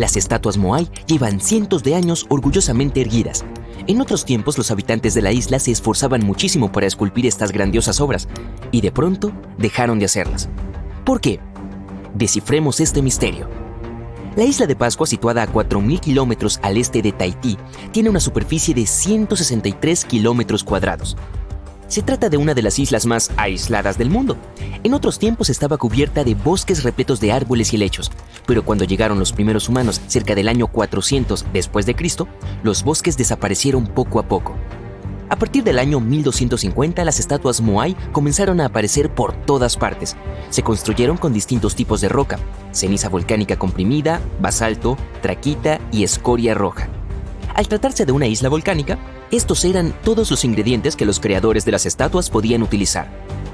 Las estatuas Moai llevan cientos de años orgullosamente erguidas. En otros tiempos, los habitantes de la isla se esforzaban muchísimo para esculpir estas grandiosas obras, y de pronto dejaron de hacerlas. ¿Por qué? Descifremos este misterio. La isla de Pascua, situada a 4.000 kilómetros al este de Tahití, tiene una superficie de 163 kilómetros cuadrados. Se trata de una de las islas más aisladas del mundo. En otros tiempos estaba cubierta de bosques repletos de árboles y helechos, pero cuando llegaron los primeros humanos cerca del año 400 después de Cristo, los bosques desaparecieron poco a poco. A partir del año 1250, las estatuas Moai comenzaron a aparecer por todas partes. Se construyeron con distintos tipos de roca: ceniza volcánica comprimida, basalto, traquita y escoria roja. Al tratarse de una isla volcánica, estos eran todos los ingredientes que los creadores de las estatuas podían utilizar.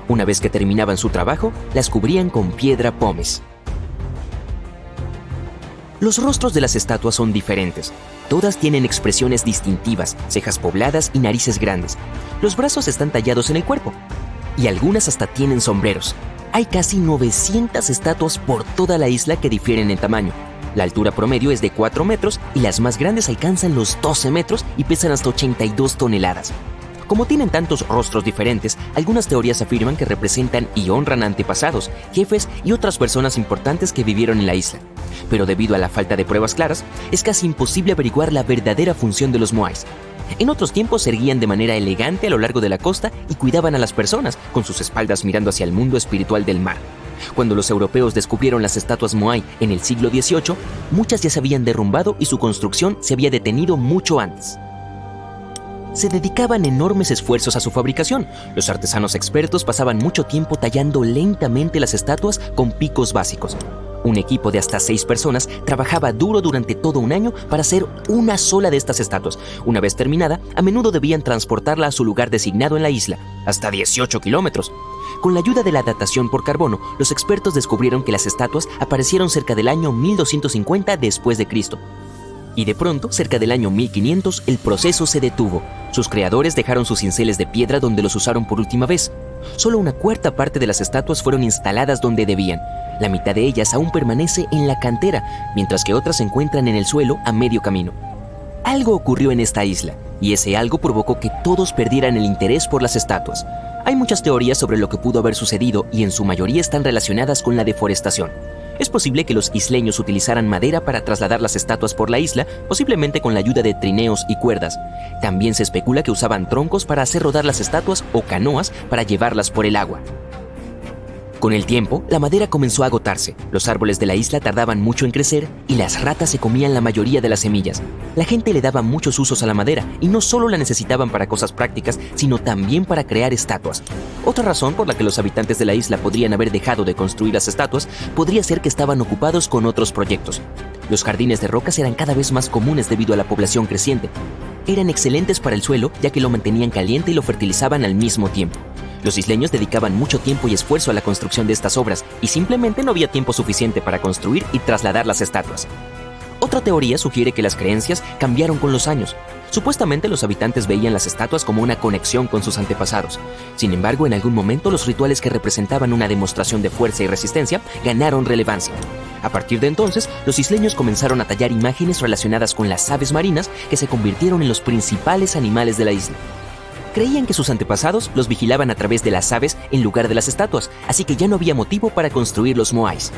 Una vez que terminaban su trabajo, las cubrían con piedra pómez. Los rostros de las estatuas son diferentes. Todas tienen expresiones distintivas, cejas pobladas y narices grandes. Los brazos están tallados en el cuerpo, y algunas hasta tienen sombreros. Hay casi 900 estatuas por toda la isla que difieren en tamaño. La altura promedio es de 4 metros y las más grandes alcanzan los 12 metros y pesan hasta 82 toneladas. Como tienen tantos rostros diferentes, algunas teorías afirman que representan y honran a antepasados, jefes y otras personas importantes que vivieron en la isla. Pero debido a la falta de pruebas claras, es casi imposible averiguar la verdadera función de los Moais. En otros tiempos se erguían de manera elegante a lo largo de la costa y cuidaban a las personas, con sus espaldas mirando hacia el mundo espiritual del mar. Cuando los europeos descubrieron las estatuas Moai en el siglo XVIII, muchas ya se habían derrumbado y su construcción se había detenido mucho antes. Se dedicaban enormes esfuerzos a su fabricación. Los artesanos expertos pasaban mucho tiempo tallando lentamente las estatuas con picos básicos. Un equipo de hasta 6 personas trabajaba duro durante todo un año para hacer una sola de estas estatuas. Una vez terminada, a menudo debían transportarla a su lugar designado en la isla, hasta 18 kilómetros. Con la ayuda de la datación por carbono, los expertos descubrieron que las estatuas aparecieron cerca del año 1250 después de Cristo. Y de pronto, cerca del año 1500, el proceso se detuvo. Sus creadores dejaron sus cinceles de piedra donde los usaron por última vez. Solo una cuarta parte de las estatuas fueron instaladas donde debían. La mitad de ellas aún permanece en la cantera, mientras que otras se encuentran en el suelo a medio camino. Algo ocurrió en esta isla, y ese algo provocó que todos perdieran el interés por las estatuas. Hay muchas teorías sobre lo que pudo haber sucedido y en su mayoría están relacionadas con la deforestación. Es posible que los isleños utilizaran madera para trasladar las estatuas por la isla, posiblemente con la ayuda de trineos y cuerdas. También se especula que usaban troncos para hacer rodar las estatuas o canoas para llevarlas por el agua. Con el tiempo, la madera comenzó a agotarse, los árboles de la isla tardaban mucho en crecer y las ratas se comían la mayoría de las semillas. La gente le daba muchos usos a la madera y no solo la necesitaban para cosas prácticas, sino también para crear estatuas. Otra razón por la que los habitantes de la isla podrían haber dejado de construir las estatuas podría ser que estaban ocupados con otros proyectos. Los jardines de rocas eran cada vez más comunes debido a la población creciente. Eran excelentes para el suelo ya que lo mantenían caliente y lo fertilizaban al mismo tiempo. Los isleños dedicaban mucho tiempo y esfuerzo a la construcción de estas obras y simplemente no había tiempo suficiente para construir y trasladar las estatuas. Otra teoría sugiere que las creencias cambiaron con los años. Supuestamente los habitantes veían las estatuas como una conexión con sus antepasados. Sin embargo, en algún momento los rituales que representaban una demostración de fuerza y resistencia ganaron relevancia. A partir de entonces, los isleños comenzaron a tallar imágenes relacionadas con las aves marinas que se convirtieron en los principales animales de la isla. Creían que sus antepasados los vigilaban a través de las aves en lugar de las estatuas, así que ya no había motivo para construir los Moais.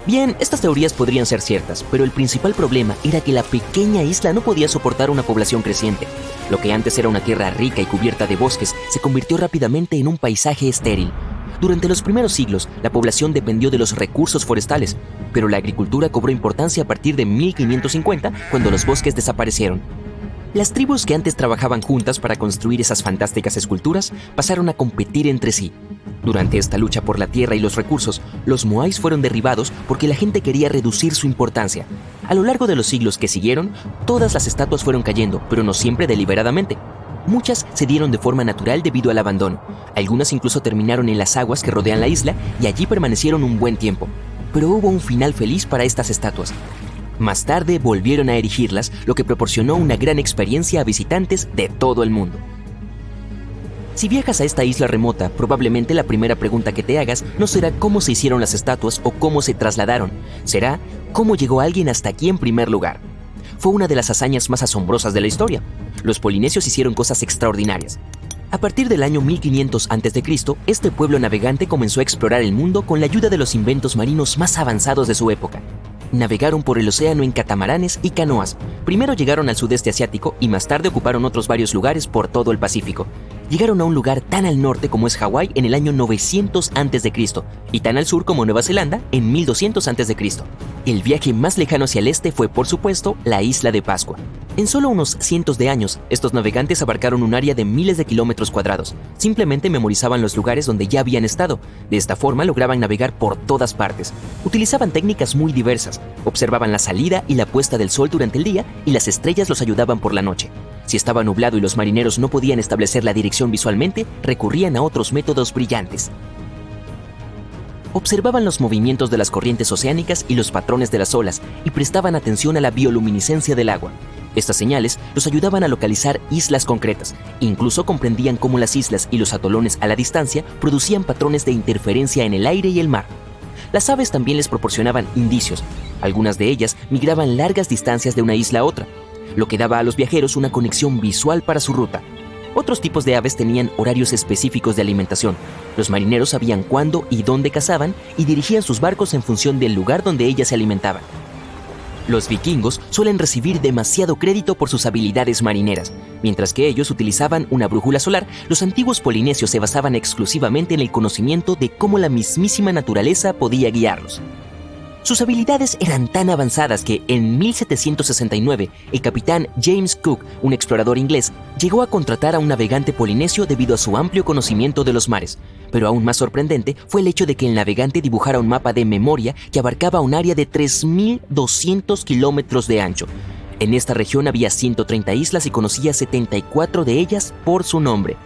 Bien, estas teorías podrían ser ciertas, pero el principal problema era que la pequeña isla no podía soportar una población creciente. Lo que antes era una tierra rica y cubierta de bosques se convirtió rápidamente en un paisaje estéril. Durante los primeros siglos, la población dependió de los recursos forestales, pero la agricultura cobró importancia a partir de 1550, cuando los bosques desaparecieron. Las tribus que antes trabajaban juntas para construir esas fantásticas esculturas pasaron a competir entre sí. Durante esta lucha por la tierra y los recursos, los Moais fueron derribados porque la gente quería reducir su importancia. A lo largo de los siglos que siguieron, todas las estatuas fueron cayendo, pero no siempre deliberadamente. Muchas se dieron de forma natural debido al abandono. Algunas incluso terminaron en las aguas que rodean la isla y allí permanecieron un buen tiempo. Pero hubo un final feliz para estas estatuas. Más tarde volvieron a erigirlas, lo que proporcionó una gran experiencia a visitantes de todo el mundo. Si viajas a esta isla remota, probablemente la primera pregunta que te hagas no será cómo se hicieron las estatuas o cómo se trasladaron, será cómo llegó alguien hasta aquí en primer lugar. Fue una de las hazañas más asombrosas de la historia. Los polinesios hicieron cosas extraordinarias. A partir del año 1500 a.C., este pueblo navegante comenzó a explorar el mundo con la ayuda de los inventos marinos más avanzados de su época. Navegaron por el océano en catamaranes y canoas. Primero llegaron al sudeste asiático y más tarde ocuparon otros varios lugares por todo el Pacífico. Llegaron a un lugar tan al norte como es Hawái en el año 900 a.C. y tan al sur como Nueva Zelanda en 1200 a.C. El viaje más lejano hacia el este fue, por supuesto, la isla de Pascua. En solo unos cientos de años, estos navegantes abarcaron un área de miles de kilómetros cuadrados. Simplemente memorizaban los lugares donde ya habían estado. De esta forma lograban navegar por todas partes. Utilizaban técnicas muy diversas. Observaban la salida y la puesta del sol durante el día y las estrellas los ayudaban por la noche. Si estaba nublado y los marineros no podían establecer la dirección visualmente, recurrían a otros métodos brillantes. Observaban los movimientos de las corrientes oceánicas y los patrones de las olas y prestaban atención a la bioluminiscencia del agua. Estas señales los ayudaban a localizar islas concretas. Incluso comprendían cómo las islas y los atolones a la distancia producían patrones de interferencia en el aire y el mar. Las aves también les proporcionaban indicios. Algunas de ellas migraban largas distancias de una isla a otra, lo que daba a los viajeros una conexión visual para su ruta. Otros tipos de aves tenían horarios específicos de alimentación. Los marineros sabían cuándo y dónde cazaban y dirigían sus barcos en función del lugar donde ellas se alimentaban. Los vikingos suelen recibir demasiado crédito por sus habilidades marineras. Mientras que ellos utilizaban una brújula solar, los antiguos polinesios se basaban exclusivamente en el conocimiento de cómo la mismísima naturaleza podía guiarlos. Sus habilidades eran tan avanzadas que en 1769 el capitán James Cook, un explorador inglés, llegó a contratar a un navegante polinesio debido a su amplio conocimiento de los mares. Pero aún más sorprendente fue el hecho de que el navegante dibujara un mapa de memoria que abarcaba un área de 3.200 kilómetros de ancho. En esta región había 130 islas y conocía 74 de ellas por su nombre.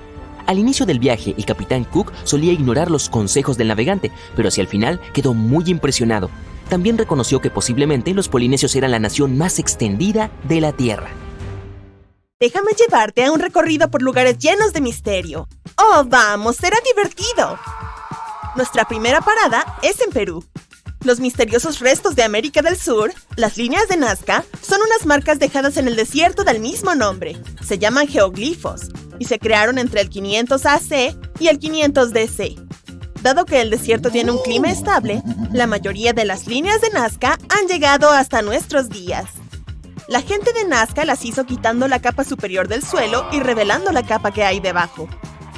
Al inicio del viaje, el capitán Cook solía ignorar los consejos del navegante, pero hacia el final quedó muy impresionado. También reconoció que posiblemente los polinesios eran la nación más extendida de la Tierra. Déjame llevarte a un recorrido por lugares llenos de misterio. ¡Oh, vamos! ¡Será divertido! Nuestra primera parada es en Perú. Los misteriosos restos de América del Sur, las líneas de Nazca, son unas marcas dejadas en el desierto del mismo nombre. Se llaman geoglifos y se crearon entre el 500 AC y el 500 DC. Dado que el desierto tiene un clima estable, la mayoría de las líneas de Nazca han llegado hasta nuestros días. La gente de Nazca las hizo quitando la capa superior del suelo y revelando la capa que hay debajo.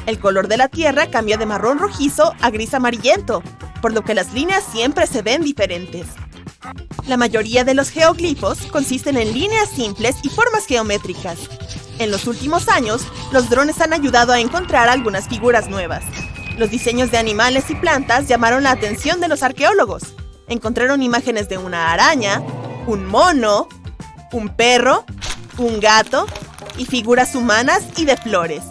El color de la tierra cambia de marrón rojizo a gris amarillento, por lo que las líneas siempre se ven diferentes. La mayoría de los geoglifos consisten en líneas simples y formas geométricas. En los últimos años, los drones han ayudado a encontrar algunas figuras nuevas. Los diseños de animales y plantas llamaron la atención de los arqueólogos. Encontraron imágenes de una araña, un mono, un perro, un gato y figuras humanas y de flores.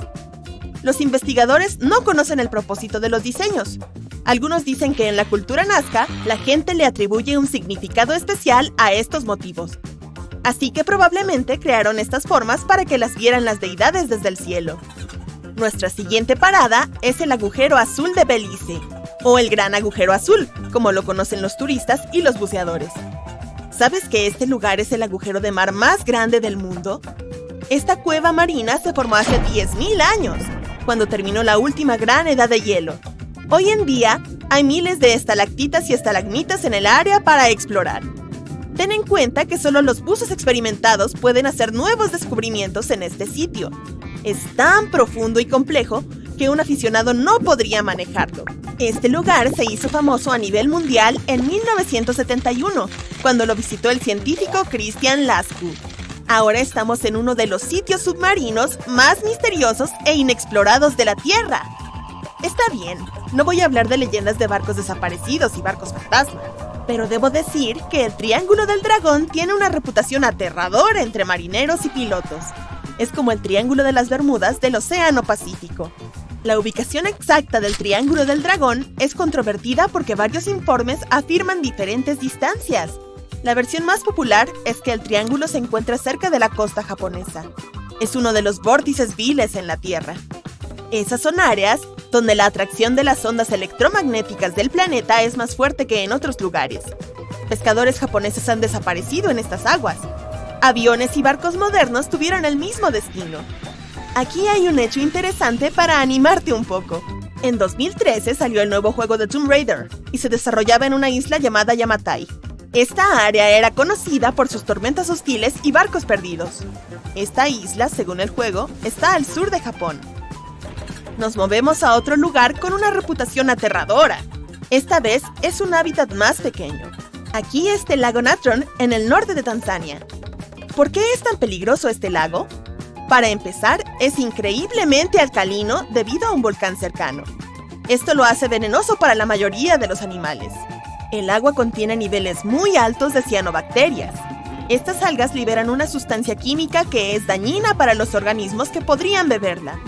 Los investigadores no conocen el propósito de los diseños. Algunos dicen que en la cultura nazca, la gente le atribuye un significado especial a estos motivos. Así que probablemente crearon estas formas para que las vieran las deidades desde el cielo. Nuestra siguiente parada es el agujero azul de Belice, o el gran agujero azul, como lo conocen los turistas y los buceadores. ¿Sabes que este lugar es el agujero de mar más grande del mundo? Esta cueva marina se formó hace 10.000 años, cuando terminó la última gran edad de hielo. Hoy en día, hay miles de estalactitas y estalagmitas en el área para explorar. Ten en cuenta que solo los buzos experimentados pueden hacer nuevos descubrimientos en este sitio. Es tan profundo y complejo que un aficionado no podría manejarlo. Este lugar se hizo famoso a nivel mundial en 1971, cuando lo visitó el científico Christian Lascaux. Ahora estamos en uno de los sitios submarinos más misteriosos e inexplorados de la Tierra. Está bien, no voy a hablar de leyendas de barcos desaparecidos y barcos fantasma, pero debo decir que el Triángulo del Dragón tiene una reputación aterradora entre marineros y pilotos. Es como el Triángulo de las Bermudas del Océano Pacífico. La ubicación exacta del Triángulo del Dragón es controvertida porque varios informes afirman diferentes distancias. La versión más popular es que el triángulo se encuentra cerca de la costa japonesa. Es uno de los vórtices viles en la Tierra. Esas son áreas donde la atracción de las ondas electromagnéticas del planeta es más fuerte que en otros lugares. Pescadores japoneses han desaparecido en estas aguas. Aviones y barcos modernos tuvieron el mismo destino. Aquí hay un hecho interesante para animarte un poco. En 2013 salió el nuevo juego de Tomb Raider y se desarrollaba en una isla llamada Yamatai. Esta área era conocida por sus tormentas hostiles y barcos perdidos. Esta isla, según el juego, está al sur de Japón. Nos movemos a otro lugar con una reputación aterradora. Esta vez es un hábitat más pequeño. Aquí está el lago Natron, en el norte de Tanzania. ¿Por qué es tan peligroso este lago? Para empezar, es increíblemente alcalino debido a un volcán cercano. Esto lo hace venenoso para la mayoría de los animales. El agua contiene niveles muy altos de cianobacterias. Estas algas liberan una sustancia química que es dañina para los organismos que podrían beberla.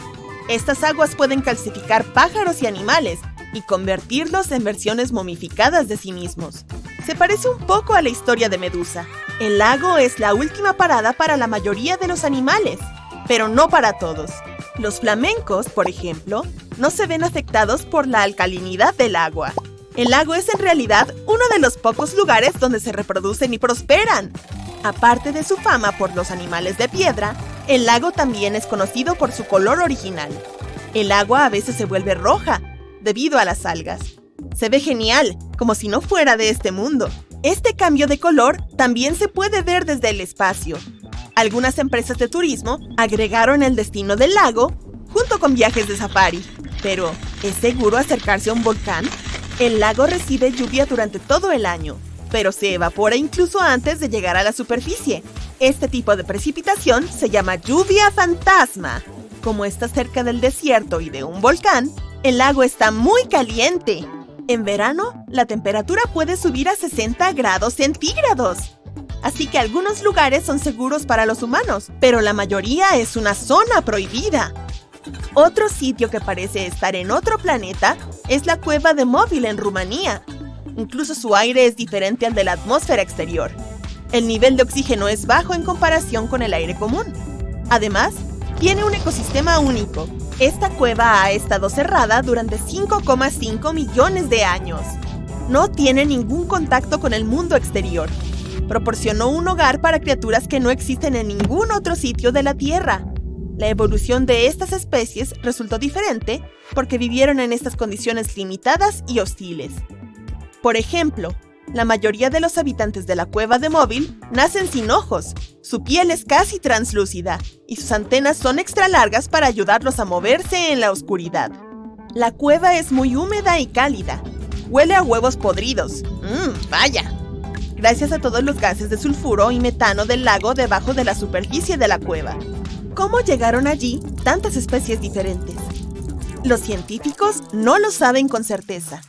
Estas aguas pueden calcificar pájaros y animales y convertirlos en versiones momificadas de sí mismos. Se parece un poco a la historia de Medusa. El lago es la última parada para la mayoría de los animales, pero no para todos. Los flamencos, por ejemplo, no se ven afectados por la alcalinidad del agua. El lago es en realidad uno de los pocos lugares donde se reproducen y prosperan. Aparte de su fama por los animales de piedra, el lago también es conocido por su color original. El agua a veces se vuelve roja, debido a las algas. Se ve genial, como si no fuera de este mundo. Este cambio de color también se puede ver desde el espacio. Algunas empresas de turismo agregaron el destino del lago junto con viajes de safari. Pero, ¿es seguro acercarse a un volcán? El lago recibe lluvia durante todo el año, pero se evapora incluso antes de llegar a la superficie. Este tipo de precipitación se llama lluvia fantasma. Como está cerca del desierto y de un volcán, el lago está muy caliente. En verano, la temperatura puede subir a 60 grados centígrados. Así que algunos lugares son seguros para los humanos, pero la mayoría es una zona prohibida. Otro sitio que parece estar en otro planeta es la cueva de Móvil en Rumanía. Incluso su aire es diferente al de la atmósfera exterior. El nivel de oxígeno es bajo en comparación con el aire común. Además, tiene un ecosistema único. Esta cueva ha estado cerrada durante 5,5 millones de años. No tiene ningún contacto con el mundo exterior. Proporcionó un hogar para criaturas que no existen en ningún otro sitio de la Tierra. La evolución de estas especies resultó diferente porque vivieron en estas condiciones limitadas y hostiles. Por ejemplo, la mayoría de los habitantes de la cueva de Móvil nacen sin ojos, su piel es casi translúcida y sus antenas son extra largas para ayudarlos a moverse en la oscuridad. La cueva es muy húmeda y cálida. Huele a huevos podridos. ¡Vaya! Gracias a todos los gases de sulfuro y metano del lago debajo de la superficie de la cueva. ¿Cómo llegaron allí tantas especies diferentes? Los científicos no lo saben con certeza.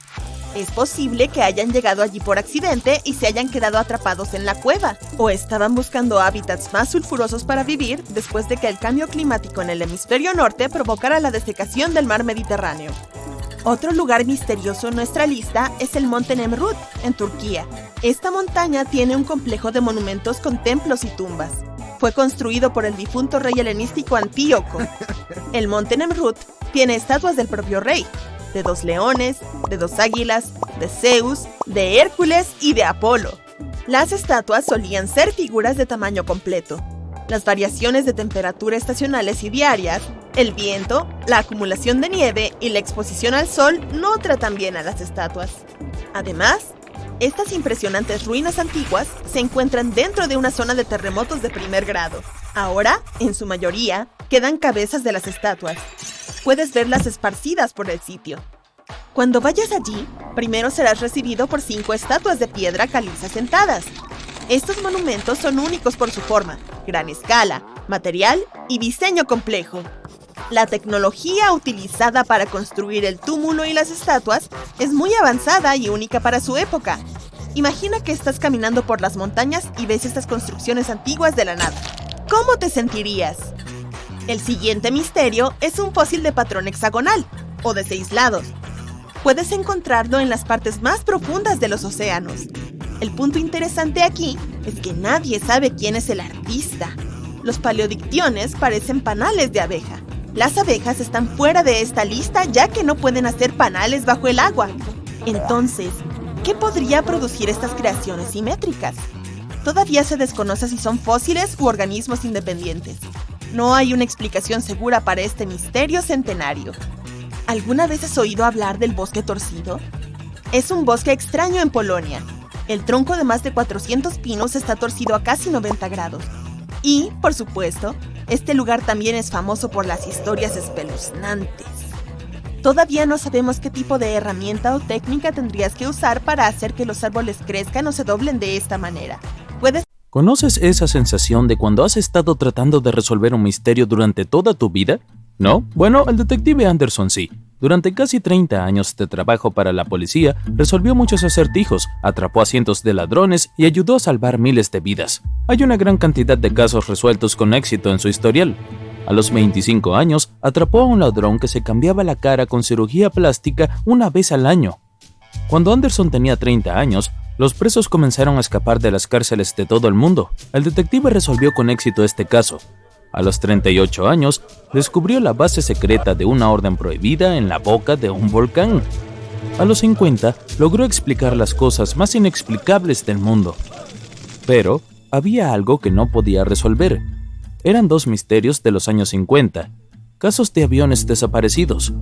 Es posible que hayan llegado allí por accidente y se hayan quedado atrapados en la cueva, o estaban buscando hábitats más sulfurosos para vivir después de que el cambio climático en el hemisferio norte provocara la desecación del mar Mediterráneo. Otro lugar misterioso en nuestra lista es el Monte Nemrut, en Turquía. Esta montaña tiene un complejo de monumentos con templos y tumbas. Fue construido por el difunto rey helenístico Antíoco. El Monte Nemrut tiene estatuas del propio rey, de 2 leones, de 2 águilas, de Zeus, de Hércules y de Apolo. Las estatuas solían ser figuras de tamaño completo. Las variaciones de temperatura estacionales y diarias, el viento, la acumulación de nieve y la exposición al sol no tratan bien a las estatuas. Además, estas impresionantes ruinas antiguas se encuentran dentro de una zona de terremotos de primer grado. Ahora, en su mayoría, quedan cabezas de las estatuas. Puedes verlas esparcidas por el sitio. Cuando vayas allí, primero serás recibido por 5 estatuas de piedra caliza sentadas. Estos monumentos son únicos por su forma, gran escala, material y diseño complejo. La tecnología utilizada para construir el túmulo y las estatuas es muy avanzada y única para su época. Imagina que estás caminando por las montañas y ves estas construcciones antiguas de la nada. ¿Cómo te sentirías? El siguiente misterio es un fósil de patrón hexagonal, o de 6 lados. Puedes encontrarlo en las partes más profundas de los océanos. El punto interesante aquí es que nadie sabe quién es el artista. Los paleodictiones parecen panales de abeja. Las abejas están fuera de esta lista ya que no pueden hacer panales bajo el agua. Entonces, ¿qué podría producir estas creaciones simétricas? Todavía se desconoce si son fósiles u organismos independientes. No hay una explicación segura para este misterio centenario. ¿Alguna vez has oído hablar del bosque torcido? Es un bosque extraño en Polonia. El tronco de más de 400 pinos está torcido a casi 90 grados. Y, por supuesto, este lugar también es famoso por las historias espeluznantes. Todavía no sabemos qué tipo de herramienta o técnica tendrías que usar para hacer que los árboles crezcan o se doblen de esta manera. ¿Conoces esa sensación de cuando has estado tratando de resolver un misterio durante toda tu vida? ¿No? Bueno, el detective Anderson sí. Durante casi 30 años de trabajo para la policía, resolvió muchos acertijos, atrapó a cientos de ladrones y ayudó a salvar miles de vidas. Hay una gran cantidad de casos resueltos con éxito en su historial. A los 25 años, atrapó a un ladrón que se cambiaba la cara con cirugía plástica una vez al año. Cuando Anderson tenía 30 años, los presos comenzaron a escapar de las cárceles de todo el mundo. El detective resolvió con éxito este caso. A los 38 años, descubrió la base secreta de una orden prohibida en la boca de un volcán. A los 50, logró explicar las cosas más inexplicables del mundo. Pero había algo que no podía resolver. Eran dos misterios de los años 50, casos de aviones desaparecidos.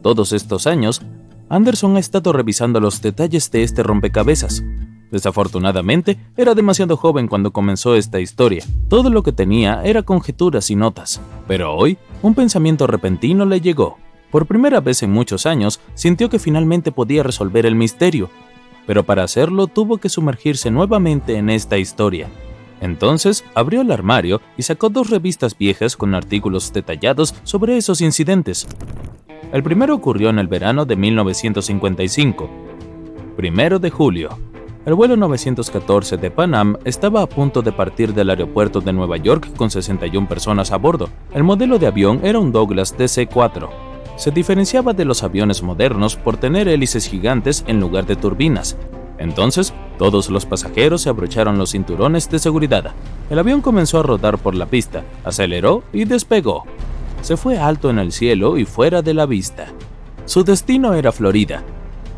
Todos estos años, Anderson ha estado revisando los detalles de este rompecabezas. Desafortunadamente, era demasiado joven cuando comenzó esta historia. Todo lo que tenía era conjeturas y notas. Pero hoy, un pensamiento repentino le llegó. Por primera vez en muchos años, sintió que finalmente podía resolver el misterio. Pero para hacerlo, tuvo que sumergirse nuevamente en esta historia. Entonces, abrió el armario y sacó 2 revistas viejas con artículos detallados sobre esos incidentes. El primero ocurrió en el verano de 1955. 1 de julio. El vuelo 914 de Pan Am estaba a punto de partir del aeropuerto de Nueva York con 61 personas a bordo. El modelo de avión era un Douglas DC-4. Se diferenciaba de los aviones modernos por tener hélices gigantes en lugar de turbinas. Entonces, todos los pasajeros se abrocharon los cinturones de seguridad. El avión comenzó a rodar por la pista, aceleró y despegó. Se fue alto en el cielo y fuera de la vista. Su destino era Florida.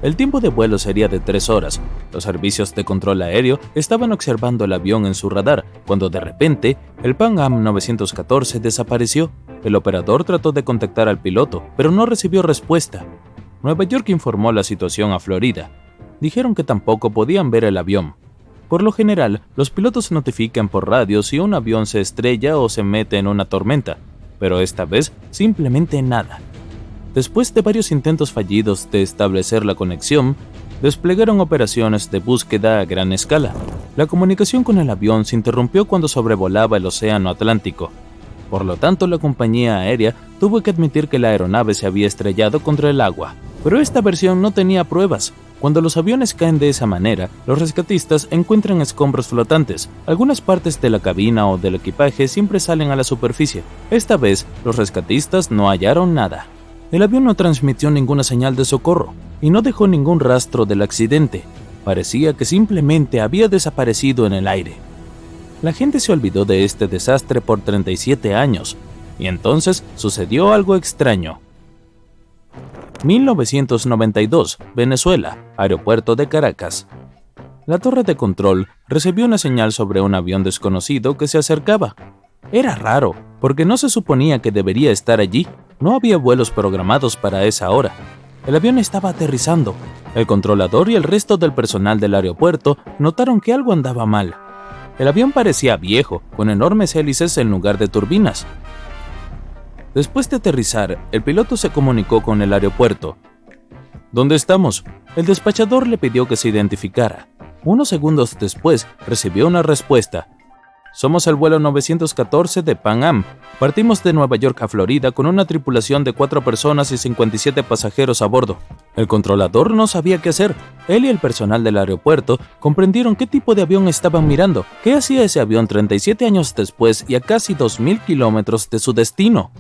El tiempo de vuelo sería de 3 horas. Los servicios de control aéreo estaban observando el avión en su radar, cuando de repente, el Pan Am 914 desapareció. El operador trató de contactar al piloto, pero no recibió respuesta. Nueva York informó la situación a Florida. Dijeron que tampoco podían ver el avión. Por lo general, los pilotos notifican por radio si un avión se estrella o se mete en una tormenta, pero esta vez simplemente nada. Después de varios intentos fallidos de establecer la conexión, desplegaron operaciones de búsqueda a gran escala. La comunicación con el avión se interrumpió cuando sobrevolaba el Océano Atlántico. Por lo tanto, la compañía aérea tuvo que admitir que la aeronave se había estrellado contra el agua. Pero esta versión no tenía pruebas. Cuando los aviones caen de esa manera, los rescatistas encuentran escombros flotantes. Algunas partes de la cabina o del equipaje siempre salen a la superficie. Esta vez, los rescatistas no hallaron nada. El avión no transmitió ninguna señal de socorro y no dejó ningún rastro del accidente. Parecía que simplemente había desaparecido en el aire. La gente se olvidó de este desastre por 37 años, y entonces sucedió algo extraño. 1992, Venezuela, aeropuerto de Caracas. La torre de control recibió una señal sobre un avión desconocido que se acercaba. Era raro, porque no se suponía que debería estar allí. No había vuelos programados para esa hora. El avión estaba aterrizando. El controlador y el resto del personal del aeropuerto notaron que algo andaba mal. El avión parecía viejo, con enormes hélices en lugar de turbinas. Después de aterrizar, el piloto se comunicó con el aeropuerto. ¿Dónde estamos? El despachador le pidió que se identificara. Unos segundos después, recibió una respuesta. Somos el vuelo 914 de Pan Am. Partimos de Nueva York a Florida con una tripulación de 4 personas y 57 pasajeros a bordo. El controlador no sabía qué hacer. Él y el personal del aeropuerto comprendieron qué tipo de avión estaban mirando. ¿Qué hacía ese avión 37 años después y a casi 2.000 kilómetros de su destino?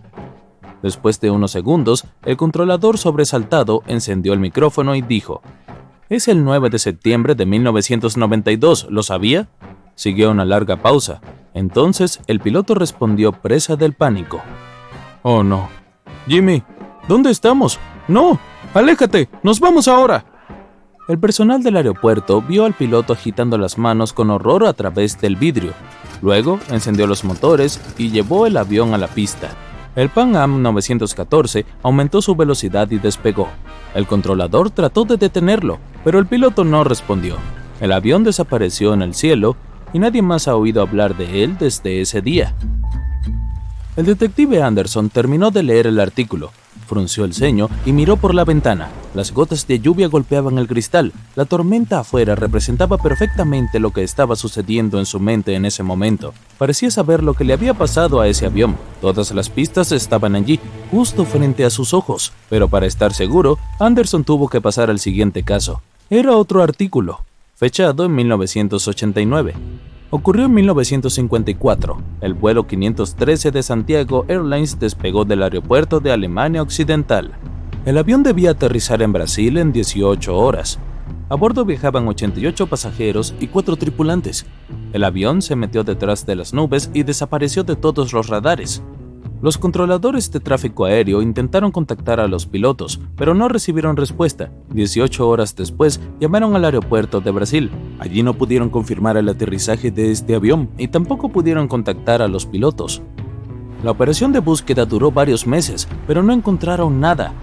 Después de unos segundos, el controlador sobresaltado encendió el micrófono y dijo: «Es el 9 de septiembre de 1992, ¿lo sabía?». Siguió una larga pausa. Entonces, el piloto respondió presa del pánico. «Oh no, Jimmy, ¿dónde estamos? ¡No! ¡Aléjate! ¡Nos vamos ahora! El personal del aeropuerto vio al piloto agitando las manos con horror a través del vidrio. Luego encendió los motores y llevó el avión a la pista. El Pan Am 914 aumentó su velocidad y despegó. El controlador trató de detenerlo, pero el piloto no respondió. El avión desapareció en el cielo y nadie más ha oído hablar de él desde ese día. El detective Anderson terminó de leer el artículo, frunció el ceño y miró por la ventana. Las gotas de lluvia golpeaban el cristal. La tormenta afuera representaba perfectamente lo que estaba sucediendo en su mente en ese momento. Parecía saber lo que le había pasado a ese avión. Todas las pistas estaban allí, justo frente a sus ojos. Pero para estar seguro, Anderson tuvo que pasar al siguiente caso. Era otro artículo, fechado en 1989. Ocurrió en 1954. El vuelo 513 de Santiago Airlines despegó del aeropuerto de Alemania Occidental. El avión debía aterrizar en Brasil en 18 horas. A bordo viajaban 88 pasajeros y 4 tripulantes. El avión se metió detrás de las nubes y desapareció de todos los radares. Los controladores de tráfico aéreo intentaron contactar a los pilotos, pero no recibieron respuesta. 18 horas después, llamaron al aeropuerto de Brasil. Allí no pudieron confirmar el aterrizaje de este avión y tampoco pudieron contactar a los pilotos. La operación de búsqueda duró varios meses, pero no encontraron nada.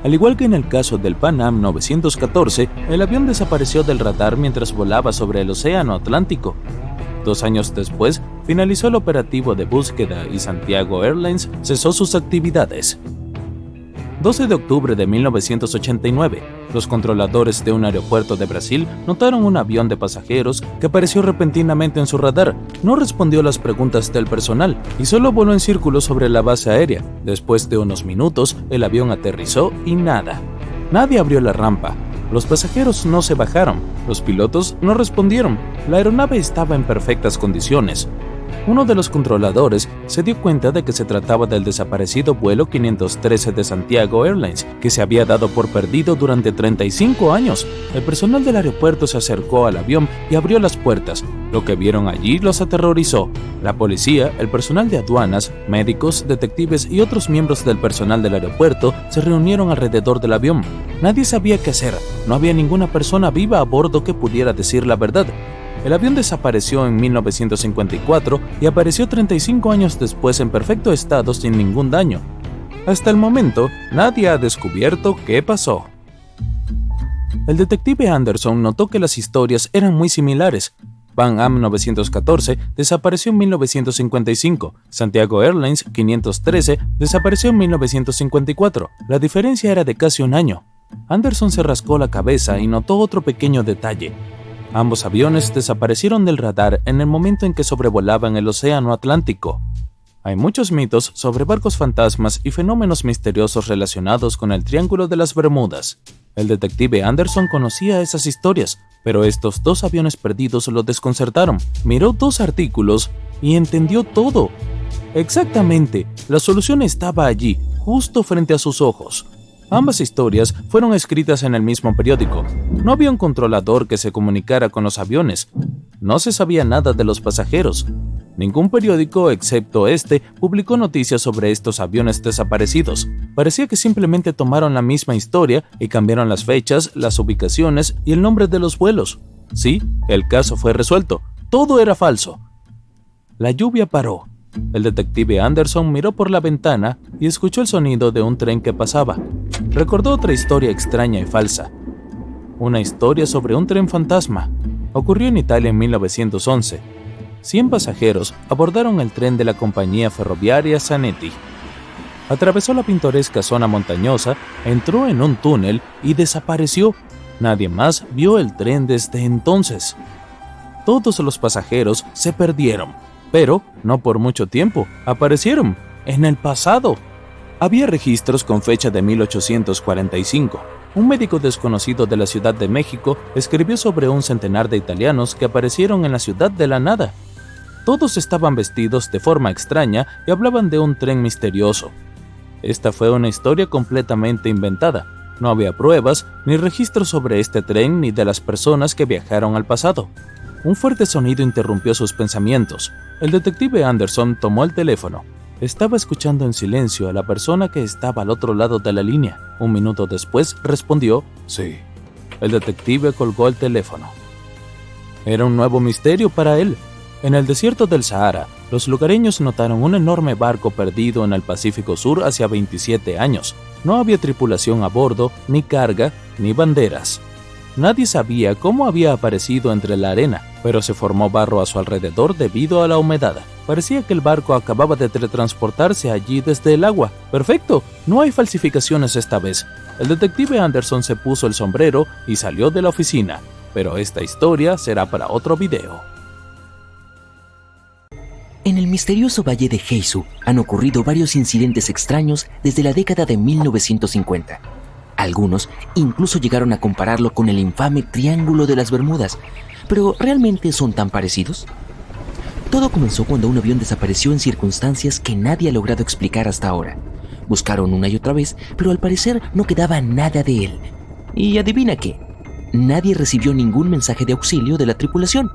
Al igual que en el caso del Pan Am 914, el avión desapareció del radar mientras volaba sobre el Océano Atlántico. 2 años después, finalizó el operativo de búsqueda y Santiago Airlines cesó sus actividades. 12 de octubre de 1989, los controladores de un aeropuerto de Brasil notaron un avión de pasajeros que apareció repentinamente en su radar. No respondió a las preguntas del personal y solo voló en círculo sobre la base aérea. Después de unos minutos, el avión aterrizó y nada. Nadie abrió la rampa. Los pasajeros no se bajaron, los pilotos no respondieron, la aeronave estaba en perfectas condiciones. Uno de los controladores se dio cuenta de que se trataba del desaparecido vuelo 513 de Santiago Airlines, que se había dado por perdido durante 35 años. El personal del aeropuerto se acercó al avión y abrió las puertas. Lo que vieron allí los aterrorizó. La policía, el personal de aduanas, médicos, detectives y otros miembros del personal del aeropuerto se reunieron alrededor del avión. Nadie sabía qué hacer. No había ninguna persona viva a bordo que pudiera decir la verdad. El avión desapareció en 1954 y apareció 35 años después en perfecto estado sin ningún daño. Hasta el momento, nadie ha descubierto qué pasó. El detective Anderson notó que las historias eran muy similares. Pan Am 914 desapareció en 1955, Santiago Airlines 513 desapareció en 1954. La diferencia era de casi un año. Anderson se rascó la cabeza y notó otro pequeño detalle. Ambos aviones desaparecieron del radar en el momento en que sobrevolaban el Océano Atlántico. Hay muchos mitos sobre barcos fantasmas y fenómenos misteriosos relacionados con el Triángulo de las Bermudas. El detective Anderson conocía esas historias, pero estos 2 aviones perdidos lo desconcertaron. Miró 2 artículos y entendió todo. Exactamente, la solución estaba allí, justo frente a sus ojos. Ambas historias fueron escritas en el mismo periódico. No había un controlador que se comunicara con los aviones. No se sabía nada de los pasajeros. Ningún periódico, excepto este, publicó noticias sobre estos aviones desaparecidos. Parecía que simplemente tomaron la misma historia y cambiaron las fechas, las ubicaciones y el nombre de los vuelos. Sí, el caso fue resuelto. Todo era falso. La lluvia paró. El detective Anderson miró por la ventana y escuchó el sonido de un tren que pasaba. Recordó otra historia extraña y falsa. Una historia sobre un tren fantasma. Ocurrió en Italia en 1911. 100 pasajeros abordaron el tren de la compañía ferroviaria Zanetti. Atravesó la pintoresca zona montañosa, entró en un túnel y desapareció. Nadie más vio el tren desde entonces. Todos los pasajeros se perdieron. Pero, no por mucho tiempo, aparecieron en el pasado. Había registros con fecha de 1845. Un médico desconocido de la Ciudad de México escribió sobre un centenar de italianos que aparecieron en la ciudad de la nada. Todos estaban vestidos de forma extraña y hablaban de un tren misterioso. Esta fue una historia completamente inventada. No había pruebas ni registros sobre este tren ni de las personas que viajaron al pasado. Un fuerte sonido interrumpió sus pensamientos. El detective Anderson tomó el teléfono. Estaba escuchando en silencio a la persona que estaba al otro lado de la línea. Un minuto después respondió, sí. El detective colgó el teléfono. Era un nuevo misterio para él. En el desierto del Sahara, los lugareños notaron un enorme barco perdido en el Pacífico Sur hacia 27 años. No había tripulación a bordo, ni carga, ni banderas. Nadie sabía cómo había aparecido entre la arena, pero se formó barro a su alrededor debido a la humedad. Parecía que el barco acababa de teletransportarse allí desde el agua. ¡Perfecto! No hay falsificaciones esta vez. El detective Anderson se puso el sombrero y salió de la oficina. Pero esta historia será para otro video. En el misterioso valle de Heizu han ocurrido varios incidentes extraños desde la década de 1950. Algunos incluso llegaron a compararlo con el infame Triángulo de las Bermudas, pero ¿realmente son tan parecidos? Todo comenzó cuando un avión desapareció en circunstancias que nadie ha logrado explicar hasta ahora. Buscaron una y otra vez, pero al parecer no quedaba nada de él. Y adivina qué, nadie recibió ningún mensaje de auxilio de la tripulación.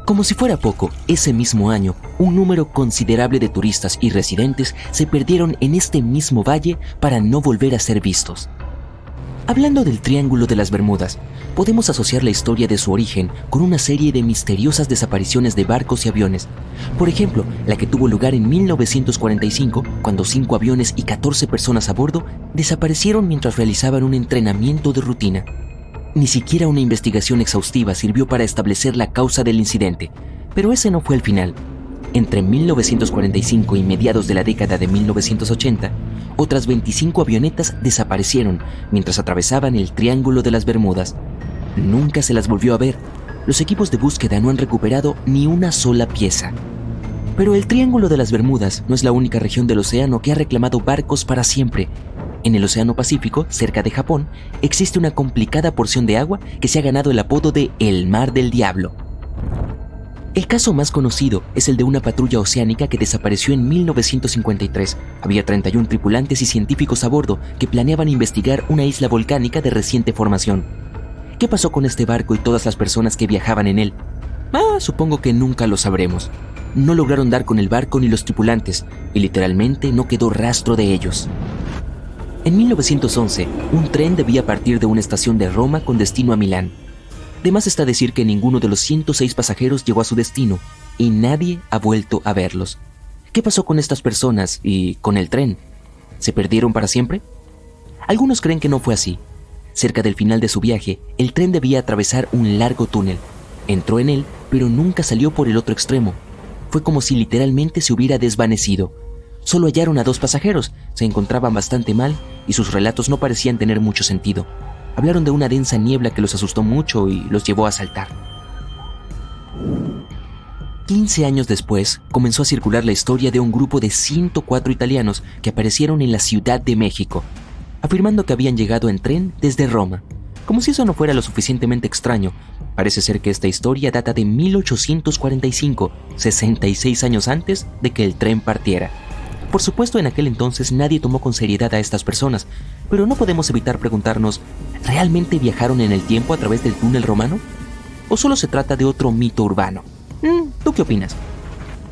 Como si fuera poco, ese mismo año, un número considerable de turistas y residentes se perdieron en este mismo valle para no volver a ser vistos. Hablando del Triángulo de las Bermudas, podemos asociar la historia de su origen con una serie de misteriosas desapariciones de barcos y aviones. Por ejemplo, la que tuvo lugar en 1945, cuando 5 aviones y 14 personas a bordo desaparecieron mientras realizaban un entrenamiento de rutina. Ni siquiera una investigación exhaustiva sirvió para establecer la causa del incidente, pero ese no fue el final. Entre 1945 y mediados de la década de 1980, otras 25 avionetas desaparecieron mientras atravesaban el Triángulo de las Bermudas. Nunca se las volvió a ver. Los equipos de búsqueda no han recuperado ni una sola pieza. Pero el Triángulo de las Bermudas no es la única región del océano que ha reclamado barcos para siempre. En el Océano Pacífico, cerca de Japón, existe una complicada porción de agua que se ha ganado el apodo de El Mar del Diablo. El caso más conocido es el de una patrulla oceánica que desapareció en 1953. Había 31 tripulantes y científicos a bordo que planeaban investigar una isla volcánica de reciente formación. ¿Qué pasó con este barco y todas las personas que viajaban en él? Supongo que nunca lo sabremos. No lograron dar con el barco ni los tripulantes, y literalmente no quedó rastro de ellos. En 1911, un tren debía partir de una estación de Roma con destino a Milán. De más está decir que ninguno de los 106 pasajeros llegó a su destino y nadie ha vuelto a verlos. ¿Qué pasó con estas personas y con el tren? ¿Se perdieron para siempre? Algunos creen que no fue así. Cerca del final de su viaje, el tren debía atravesar un largo túnel. Entró en él, pero nunca salió por el otro extremo. Fue como si literalmente se hubiera desvanecido. Solo hallaron a 2 pasajeros, se encontraban bastante mal y sus relatos no parecían tener mucho sentido. Hablaron de una densa niebla que los asustó mucho y los llevó a saltar. 15 años después, comenzó a circular la historia de un grupo de 104 italianos que aparecieron en la Ciudad de México, afirmando que habían llegado en tren desde Roma. Como si eso no fuera lo suficientemente extraño, parece ser que esta historia data de 1845, 66 años antes de que el tren partiera. Por supuesto, en aquel entonces nadie tomó con seriedad a estas personas, pero no podemos evitar preguntarnos, ¿realmente viajaron en el tiempo a través del túnel romano? ¿O solo se trata de otro mito urbano? ¿Tú qué opinas?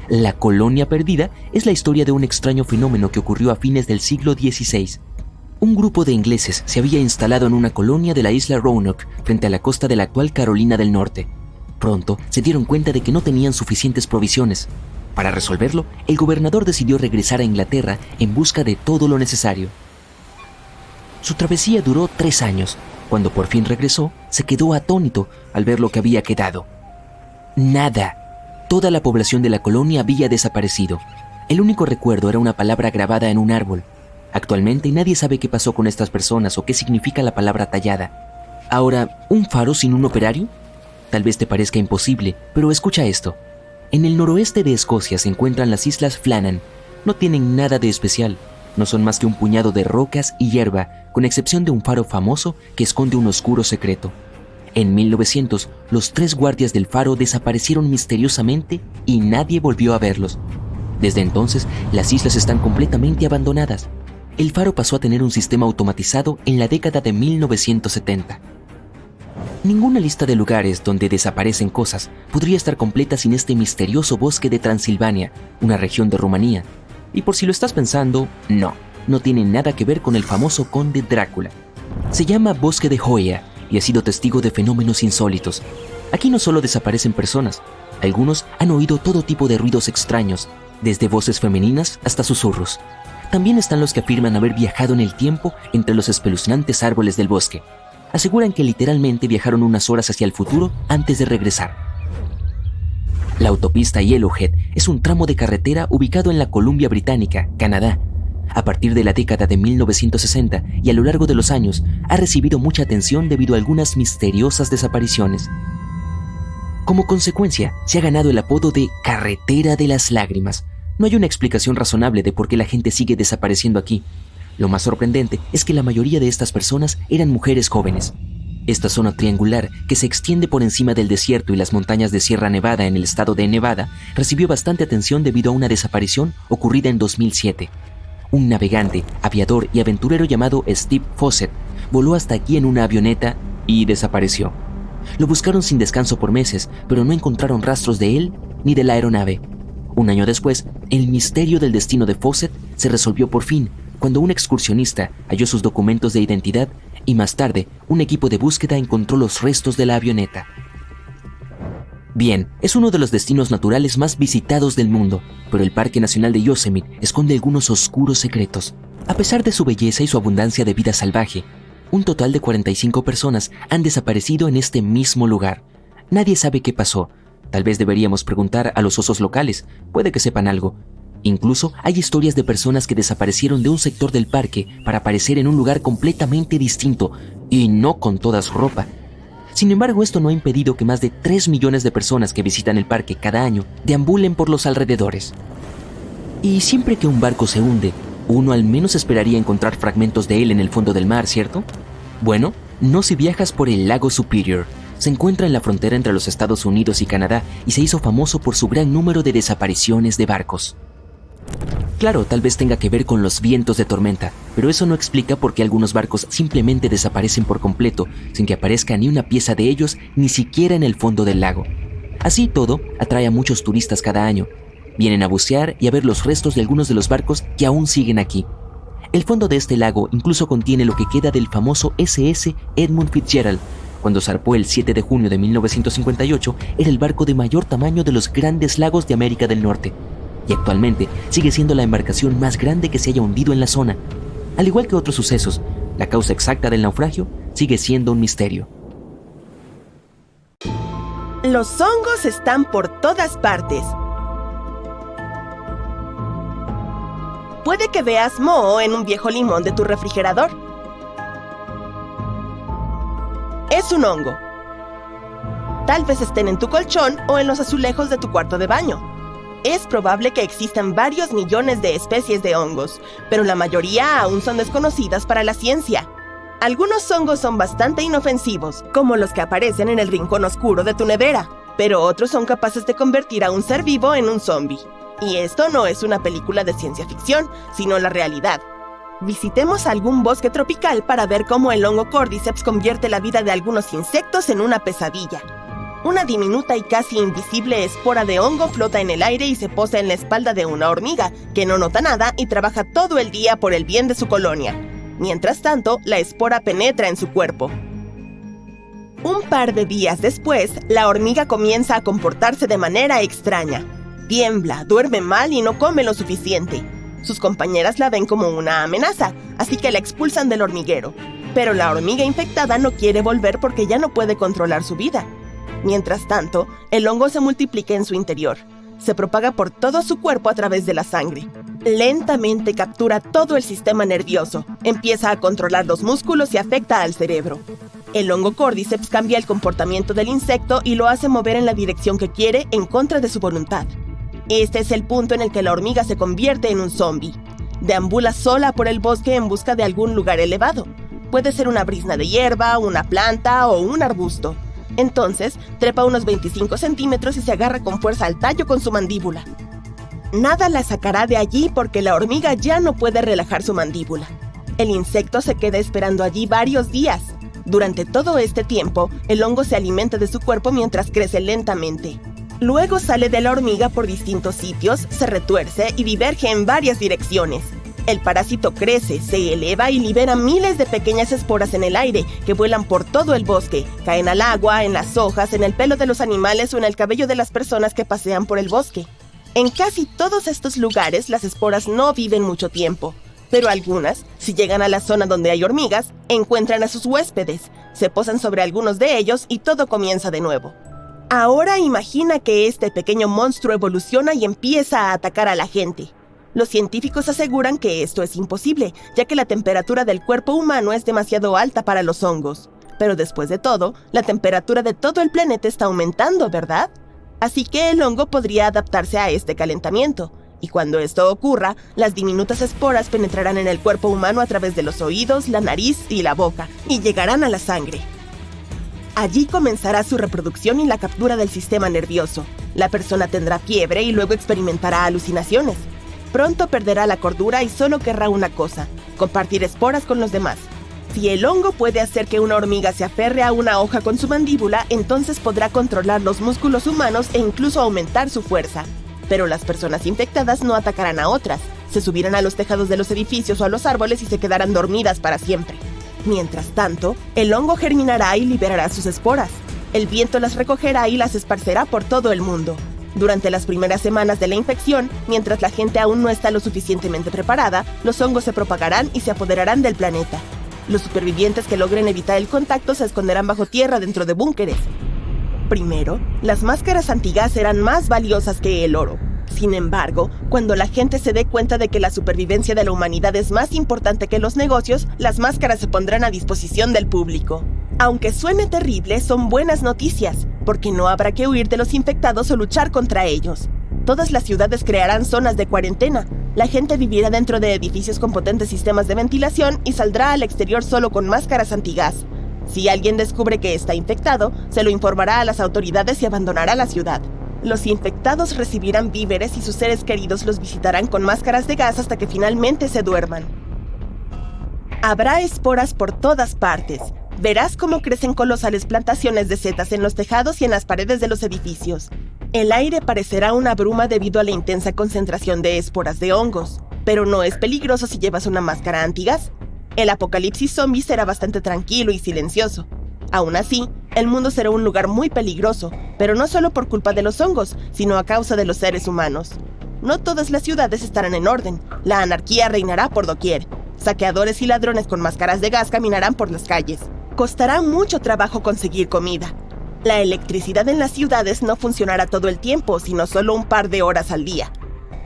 La colonia perdida es la historia de un extraño fenómeno que ocurrió a fines del siglo XVI. Un grupo de ingleses se había instalado en una colonia de la isla Roanoke, frente a la costa de la actual Carolina del Norte. Pronto se dieron cuenta de que no tenían suficientes provisiones. Para resolverlo, el gobernador decidió regresar a Inglaterra en busca de todo lo necesario. Su travesía duró 3 años. Cuando por fin regresó, se quedó atónito al ver lo que había quedado. Nada. Toda la población de la colonia había desaparecido. El único recuerdo era una palabra grabada en un árbol. Actualmente nadie sabe qué pasó con estas personas o qué significa la palabra tallada. Ahora, ¿un faro sin un operario? Tal vez te parezca imposible, pero escucha esto. En el noroeste de Escocia se encuentran las Islas Flannan. No tienen nada de especial. No son más que un puñado de rocas y hierba, con excepción de un faro famoso que esconde un oscuro secreto. En 1900, los 3 guardias del faro desaparecieron misteriosamente y nadie volvió a verlos. Desde entonces, las islas están completamente abandonadas. El faro pasó a tener un sistema automatizado en la década de 1970. Ninguna lista de lugares donde desaparecen cosas podría estar completa sin este misterioso bosque de Transilvania, una región de Rumanía. Y por si lo estás pensando, no tiene nada que ver con el famoso conde Drácula. Se llama Bosque de Joya y ha sido testigo de fenómenos insólitos. Aquí no solo desaparecen personas, algunos han oído todo tipo de ruidos extraños, desde voces femeninas hasta susurros. También están los que afirman haber viajado en el tiempo entre los espeluznantes árboles del bosque. Aseguran que literalmente viajaron unas horas hacia el futuro antes de regresar. La autopista Yellowhead es un tramo de carretera ubicado en la Columbia Británica, Canadá. A partir de la década de 1960 y a lo largo de los años, ha recibido mucha atención debido a algunas misteriosas desapariciones. Como consecuencia, se ha ganado el apodo de Carretera de las Lágrimas. No hay una explicación razonable de por qué la gente sigue desapareciendo aquí. Lo más sorprendente es que la mayoría de estas personas eran mujeres jóvenes. Esta zona triangular, que se extiende por encima del desierto y las montañas de Sierra Nevada en el estado de Nevada, recibió bastante atención debido a una desaparición ocurrida en 2007. Un navegante, aviador y aventurero llamado Steve Fossett voló hasta aquí en una avioneta y desapareció. Lo buscaron sin descanso por meses, pero no encontraron rastros de él ni de la aeronave. Un año después, el misterio del destino de Fossett se resolvió por fin, cuando un excursionista halló sus documentos de identidad y más tarde, un equipo de búsqueda encontró los restos de la avioneta. Bien, es uno de los destinos naturales más visitados del mundo, pero el Parque Nacional de Yosemite esconde algunos oscuros secretos. A pesar de su belleza y su abundancia de vida salvaje, un total de 45 personas han desaparecido en este mismo lugar. Nadie sabe qué pasó. Tal vez deberíamos preguntar a los osos locales, puede que sepan algo. Incluso hay historias de personas que desaparecieron de un sector del parque para aparecer en un lugar completamente distinto y no con toda su ropa. Sin embargo, esto no ha impedido que más de 3 millones de personas que visitan el parque cada año deambulen por los alrededores. Y siempre que un barco se hunde, uno al menos esperaría encontrar fragmentos de él en el fondo del mar, ¿cierto? Bueno, no si viajas por el lago Superior. Se encuentra en la frontera entre los Estados Unidos y Canadá y se hizo famoso por su gran número de desapariciones de barcos. Claro, tal vez tenga que ver con los vientos de tormenta, pero eso no explica por qué algunos barcos simplemente desaparecen por completo, sin que aparezca ni una pieza de ellos, ni siquiera en el fondo del lago. Así todo, atrae a muchos turistas cada año. Vienen a bucear y a ver los restos de algunos de los barcos que aún siguen aquí. El fondo de este lago incluso contiene lo que queda del famoso SS Edmund Fitzgerald. Cuando zarpó el 7 de junio de 1958, era el barco de mayor tamaño de los grandes lagos de América del Norte. Y actualmente sigue siendo la embarcación más grande que se haya hundido en la zona. Al igual que otros sucesos, la causa exacta del naufragio sigue siendo un misterio. Los hongos están por todas partes. Puede que veas moho en un viejo limón de tu refrigerador. Es un hongo. Tal vez estén en tu colchón o en los azulejos de tu cuarto de baño. Es probable que existan varios millones de especies de hongos, pero la mayoría aún son desconocidas para la ciencia. Algunos hongos son bastante inofensivos, como los que aparecen en el rincón oscuro de tu nevera, pero otros son capaces de convertir a un ser vivo en un zombie. Y esto no es una película de ciencia ficción, sino la realidad. Visitemos algún bosque tropical para ver cómo el hongo Cordyceps convierte la vida de algunos insectos en una pesadilla. Una diminuta y casi invisible espora de hongo flota en el aire y se posa en la espalda de una hormiga, que no nota nada y trabaja todo el día por el bien de su colonia. Mientras tanto, la espora penetra en su cuerpo. Un par de días después, la hormiga comienza a comportarse de manera extraña. Tiembla, duerme mal y no come lo suficiente. Sus compañeras la ven como una amenaza, así que la expulsan del hormiguero. Pero la hormiga infectada no quiere volver porque ya no puede controlar su vida. Mientras tanto, el hongo se multiplica en su interior. Se propaga por todo su cuerpo a través de la sangre. Lentamente captura todo el sistema nervioso, empieza a controlar los músculos y afecta al cerebro. El hongo Cordyceps cambia el comportamiento del insecto y lo hace mover en la dirección que quiere en contra de su voluntad. Este es el punto en el que la hormiga se convierte en un zombie. Deambula sola por el bosque en busca de algún lugar elevado. Puede ser una brizna de hierba, una planta o un arbusto. Entonces, trepa unos 25 centímetros y se agarra con fuerza al tallo con su mandíbula. Nada la sacará de allí porque la hormiga ya no puede relajar su mandíbula. El insecto se queda esperando allí varios días. Durante todo este tiempo, el hongo se alimenta de su cuerpo mientras crece lentamente. Luego sale de la hormiga por distintos sitios, se retuerce y diverge en varias direcciones. El parásito crece, se eleva y libera miles de pequeñas esporas en el aire que vuelan por todo el bosque, caen al agua, en las hojas, en el pelo de los animales o en el cabello de las personas que pasean por el bosque. En casi todos estos lugares las esporas no viven mucho tiempo, pero algunas, si llegan a la zona donde hay hormigas, encuentran a sus huéspedes, se posan sobre algunos de ellos y todo comienza de nuevo. Ahora imagina que este pequeño monstruo evoluciona y empieza a atacar a la gente. Los científicos aseguran que esto es imposible, ya que la temperatura del cuerpo humano es demasiado alta para los hongos. Pero después de todo, la temperatura de todo el planeta está aumentando, ¿verdad? Así que el hongo podría adaptarse a este calentamiento. Y cuando esto ocurra, las diminutas esporas penetrarán en el cuerpo humano a través de los oídos, la nariz y la boca, y llegarán a la sangre. Allí comenzará su reproducción y la captura del sistema nervioso. La persona tendrá fiebre y luego experimentará alucinaciones. Pronto perderá la cordura y solo querrá una cosa: compartir esporas con los demás. Si el hongo puede hacer que una hormiga se aferre a una hoja con su mandíbula, entonces podrá controlar los músculos humanos e incluso aumentar su fuerza. Pero las personas infectadas no atacarán a otras, se subirán a los tejados de los edificios o a los árboles y se quedarán dormidas para siempre. Mientras tanto, el hongo germinará y liberará sus esporas. El viento las recogerá y las esparcerá por todo el mundo. Durante las primeras semanas de la infección, mientras la gente aún no está lo suficientemente preparada, los hongos se propagarán y se apoderarán del planeta. Los supervivientes que logren evitar el contacto se esconderán bajo tierra dentro de búnkeres. Primero, las máscaras antigas serán más valiosas que el oro. Sin embargo, cuando la gente se dé cuenta de que la supervivencia de la humanidad es más importante que los negocios, las máscaras se pondrán a disposición del público. Aunque suene terrible, son buenas noticias, porque no habrá que huir de los infectados o luchar contra ellos. Todas las ciudades crearán zonas de cuarentena. La gente vivirá dentro de edificios con potentes sistemas de ventilación y saldrá al exterior solo con máscaras antigas. Si alguien descubre que está infectado, se lo informará a las autoridades y abandonará la ciudad. Los infectados recibirán víveres y sus seres queridos los visitarán con máscaras de gas hasta que finalmente se duerman. Habrá esporas por todas partes. Verás cómo crecen colosales plantaciones de setas en los tejados y en las paredes de los edificios. El aire parecerá una bruma debido a la intensa concentración de esporas de hongos, pero no es peligroso si llevas una máscara antigas. El apocalipsis zombie será bastante tranquilo y silencioso. Aún así, el mundo será un lugar muy peligroso, pero no solo por culpa de los hongos, sino a causa de los seres humanos. No todas las ciudades estarán en orden, la anarquía reinará por doquier. Saqueadores y ladrones con máscaras de gas caminarán por las calles. Costará mucho trabajo conseguir comida. La electricidad en las ciudades no funcionará todo el tiempo, sino solo un par de horas al día.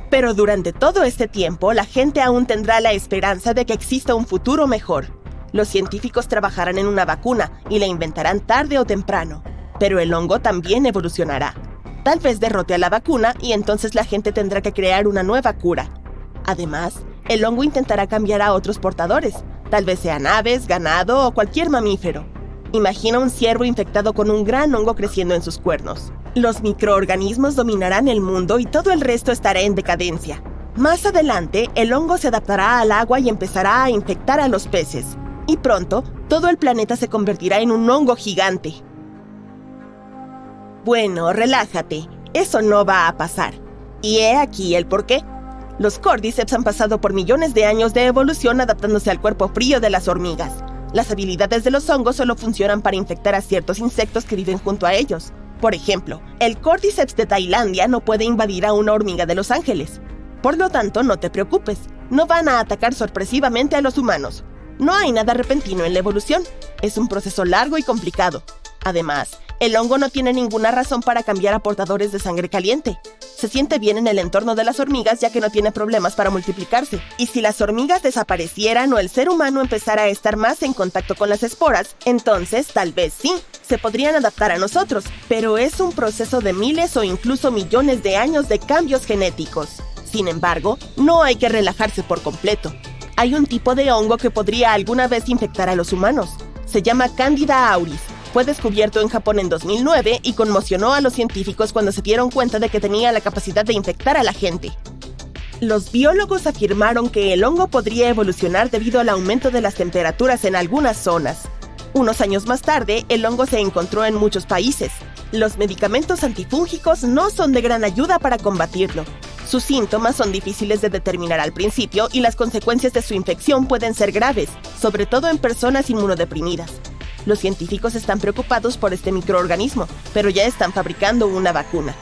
Pero durante todo este tiempo, la gente aún tendrá la esperanza de que exista un futuro mejor. Los científicos trabajarán en una vacuna y la inventarán tarde o temprano. Pero el hongo también evolucionará. Tal vez derrote a la vacuna y entonces la gente tendrá que crear una nueva cura. Además, el hongo intentará cambiar a otros portadores. Tal vez sean aves, ganado o cualquier mamífero. Imagina un ciervo infectado con un gran hongo creciendo en sus cuernos. Los microorganismos dominarán el mundo y todo el resto estará en decadencia. Más adelante, el hongo se adaptará al agua y empezará a infectar a los peces. Y pronto, todo el planeta se convertirá en un hongo gigante. Bueno, relájate. Eso no va a pasar. Y he aquí el porqué. Los Cordyceps han pasado por millones de años de evolución adaptándose al cuerpo frío de las hormigas. Las habilidades de los hongos solo funcionan para infectar a ciertos insectos que viven junto a ellos. Por ejemplo, el Cordyceps de Tailandia no puede invadir a una hormiga de Los Ángeles. Por lo tanto, no te preocupes. No van a atacar sorpresivamente a los humanos. No hay nada repentino en la evolución. Es un proceso largo y complicado. Además, el hongo no tiene ninguna razón para cambiar a portadores de sangre caliente. Se siente bien en el entorno de las hormigas ya que no tiene problemas para multiplicarse. Y si las hormigas desaparecieran o el ser humano empezara a estar más en contacto con las esporas, entonces tal vez sí, se podrían adaptar a nosotros. Pero es un proceso de miles o incluso millones de años de cambios genéticos. Sin embargo, no hay que relajarse por completo. Hay un tipo de hongo que podría alguna vez infectar a los humanos. Se llama Candida auris. Fue descubierto en Japón en 2009 y conmocionó a los científicos cuando se dieron cuenta de que tenía la capacidad de infectar a la gente. Los biólogos afirmaron que el hongo podría evolucionar debido al aumento de las temperaturas en algunas zonas. Unos años más tarde, el hongo se encontró en muchos países. Los medicamentos antifúngicos no son de gran ayuda para combatirlo. Sus síntomas son difíciles de determinar al principio y las consecuencias de su infección pueden ser graves, sobre todo en personas inmunodeprimidas. Los científicos están preocupados por este microorganismo, pero ya están fabricando una vacuna.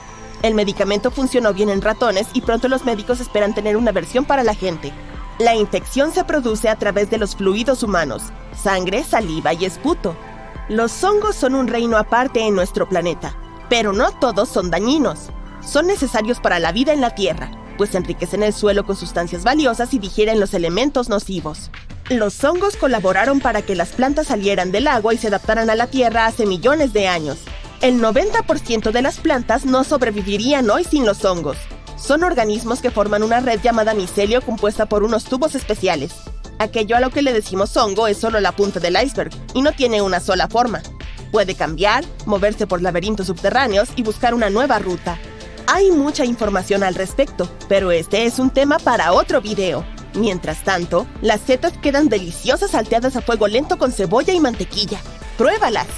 El medicamento funcionó bien en ratones y pronto los médicos esperan tener una versión para la gente. La infección se produce a través de los fluidos humanos, sangre, saliva y esputo. Los hongos son un reino aparte en nuestro planeta, pero no todos son dañinos. Son necesarios para la vida en la Tierra, pues enriquecen el suelo con sustancias valiosas y digieren los elementos nocivos. Los hongos colaboraron para que las plantas salieran del agua y se adaptaran a la Tierra hace millones de años. El 90% de las plantas no sobrevivirían hoy sin los hongos. Son organismos que forman una red llamada micelio compuesta por unos tubos especiales. Aquello a lo que le decimos hongo es solo la punta del iceberg y no tiene una sola forma. Puede cambiar, moverse por laberintos subterráneos y buscar una nueva ruta. Hay mucha información al respecto, pero este es un tema para otro video. Mientras tanto, las setas quedan deliciosas salteadas a fuego lento con cebolla y mantequilla. ¡Pruébalas!